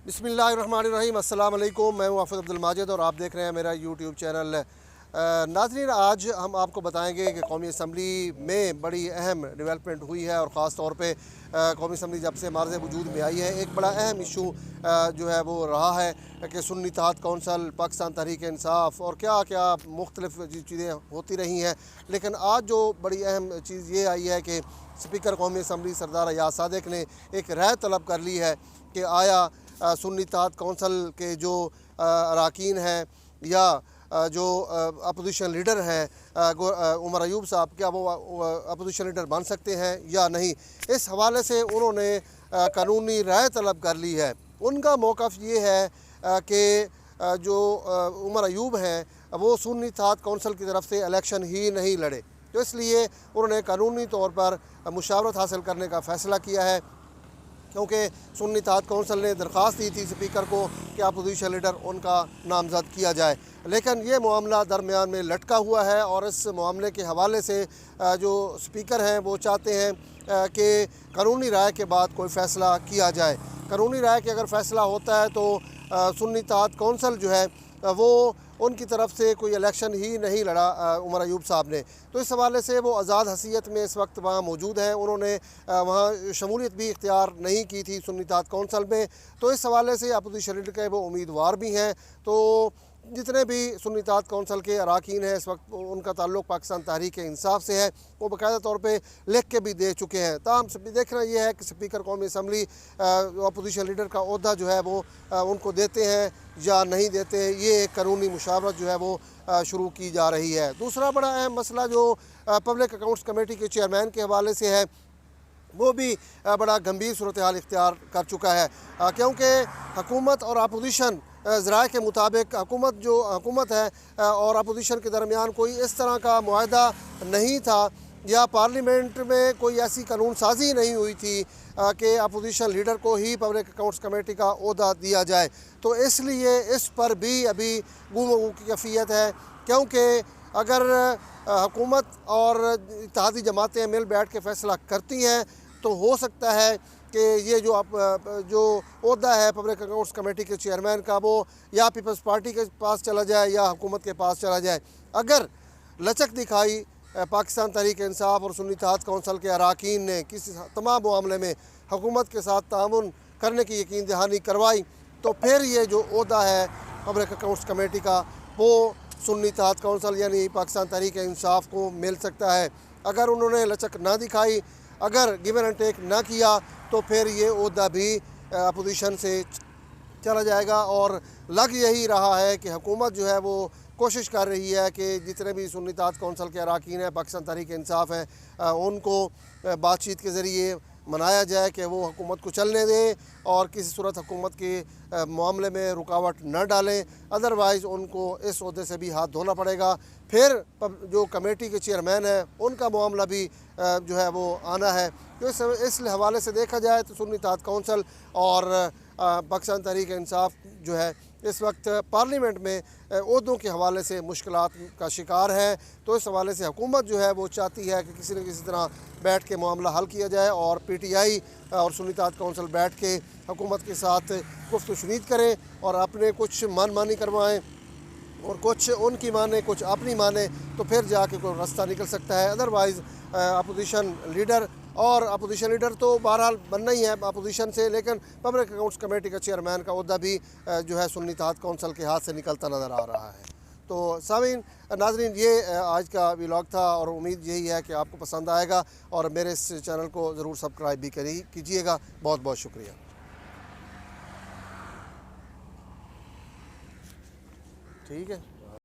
बिस्मिल्लाहिर्रहमानिर्रहीम अस्सलाम वालेकुम। मैं हूं आफिद अब्दुल माजिद और आप देख रहे हैं मेरा यूट्यूब चैनल। नाज़रीन, आज हम आपको बताएंगे कि कौमी असम्बली में बड़ी अहम डेवलपमेंट हुई है और ख़ास तौर पे कौमी असम्बली जब से मार्ज़ वजूद में आई है, एक बड़ा अहम इशू जो है वो रहा है कि सुन्नी इत्तेहाद कौंसल, पाकिस्तान तहरीक इंसाफ और क्या क्या मुख्तलिफ चीज़ें होती रही हैं। लेकिन आज जो बड़ी अहम चीज़ ये आई है कि स्पीकर कौमी असम्बली सरदार अयाज सादिक ने एक राय तलब कर ली है कि आया सुन्नी इत्तेहाद कौंसल के जो अरकान हैं या जो अपोजिशन लीडर हैं उमर अयूब साहब, क्या वो अपोजिशन लीडर बन सकते हैं या नहीं। इस हवाले से उन्होंने कानूनी राय तलब कर ली है। उनका मौक़िफ़ ये है कि जो उमर अयूब हैं वो सुन्नी इत्तेहाद कौंसल की तरफ से इलेक्शन ही नहीं लड़े, तो इसलिए उन्होंने कानूनी तौर पर मुशावरत हासिल करने का फ़ैसला किया है, क्योंकि सुन्नी इत्तेहाद कौंसल ने दरख्वास्त दी थी स्पीकर को कि अपोजिशन लीडर उनका नामज़द किया जाए। लेकिन ये मामला दरमियान में लटका हुआ है और इस मामले के हवाले से जो स्पीकर हैं वो चाहते हैं कि कानूनी राय के बाद कोई फ़ैसला किया जाए। कानूनी राय के अगर फ़ैसला होता है तो सुन्नी इत्तेहाद कौंसल जो है वो उनकी तरफ से कोई इलेक्शन ही नहीं लड़ा उमर अयूब साहब ने, तो इस हवाले से वो आज़ाद हसीयत में इस वक्त वहाँ मौजूद हैं। उन्होंने वहाँ शमूलियत भी इख्तियार नहीं की थी सुन्नी इत्तेहाद कौंसल में, तो इस हवाले से अपोजिशन लीडर के वो उम्मीदवार भी हैं। तो जितने भी सुन्नी इत्तेहाद कौंसल के अरकान हैं इस वक्त उनका ताल्लुक़ पाकिस्तान तहरीक इंसाफ से है, वो बाकायदा तौर पे लिख के भी दे चुके हैं। ताहम देखना ये है कि स्पीकर कौमी असम्बली अपोजिशन लीडर का ओहदा जो है वो उनको देते हैं या नहीं देते। ये एक कानूनी मुशावरत जो है वो शुरू की जा रही है। दूसरा बड़ा अहम मसला जो पब्लिक अकाउंट्स कमेटी के चेयरमैन के हवाले से है, वो भी बड़ा गंभीर सूरत हाल इख्तियार कर चुका है, क्योंकि हुकूमत और अपोजिशन ज़राए के मुताबिक हुकूमत है और अपोजिशन के दरमियान कोई इस तरह का मुआहदा नहीं था या पार्लियामेंट में कोई ऐसी कानून साजी नहीं हुई थी कि अपोजिशन लीडर को ही पब्लिक अकाउंट्स कमेटी का ओहदा दिया जाए। तो इसलिए इस पर भी अभी गुम की कैफियत है, क्योंकि अगर हुकूमत और इत्तेहादी जमातें मिल बैठ के फ़ैसला करती हैं तो हो सकता है कि ये जो ओहदा है पब्लिक अकाउंट्स कमेटी के चेयरमैन का वो या पीपल्स पार्टी के पास चला जाए या हुकूमत के पास चला जाए। अगर लचक दिखाई पाकिस्तान तहरीक इंसाफ और सुन्नी इत्तेहाद कौंसल के अरकान ने किसी तमाम मामले में हुकूमत के साथ ताउन करने की यकीन दहानी करवाई, तो फिर ये जो ओहदा है पब्लिक अकाउंट्स कमेटी का वो सुन्नी इत्तेहाद कौंसल यानी पाकिस्तान तहरीक इंसाफ को मिल सकता है। अगर उन्होंने लचक ना दिखाई, अगर गिवन एंड टेक ना किया, तो फिर ये ओहदा भी अपोजिशन से चला जाएगा। और लग यही रहा है कि हुकूमत जो है वो कोशिश कर रही है कि जितने भी सुन्नी इत्तेहाद कौंसल के अरकान हैं पाकिस्तान तहरीक इंसाफ हैं उनको बातचीत के ज़रिए मनाया जाए कि वो हुकूमत को चलने दें और किसी सूरत हुकूमत के मामले में रुकावट न डालें, अदरवाइज़ उनको इस ओहदे से भी हाथ धोना पड़ेगा। फिर जो कमेटी के चेयरमैन हैं उनका मामला भी जो है वो आना है। तो इस हवाले से देखा जाए तो सुन्नी इत्तेहाद कौंसल और पाकिस्तान तहरीक इंसाफ जो है इस वक्त पार्लियामेंट में ओहदों के हवाले से मुश्किलात का शिकार है। तो इस हवाले से हुकूमत जो है वो चाहती है कि किसी न किसी तरह बैठ के मामला हल किया जाए और PTI और सुन्नी इत्तेहाद कौंसल बैठ के हुकूमत के साथ गुफ्त शुनीद करें और अपने कुछ मनमानी करवाएँ और कुछ उनकी माने कुछ अपनी माने, तो फिर जाके कोई रास्ता निकल सकता है। अदरवाइज़ अपोजिशन लीडर और अपोजिशन लीडर तो बहरहाल बनना ही है अपोजिशन से, लेकिन पब्लिक अकाउंट्स कमेटी का चेयरमैन का ओहदा भी जो है सुन्नी इत्तेहाद कौंसल के हाथ से निकलता नज़र आ रहा है। तो सामीन नाज़रीन, ये आज का व्लॉग था और उम्मीद यही है कि आपको पसंद आएगा और मेरे इस चैनल को ज़रूर सब्सक्राइब भी कीजिएगा। बहुत बहुत शुक्रिया। ठीक है।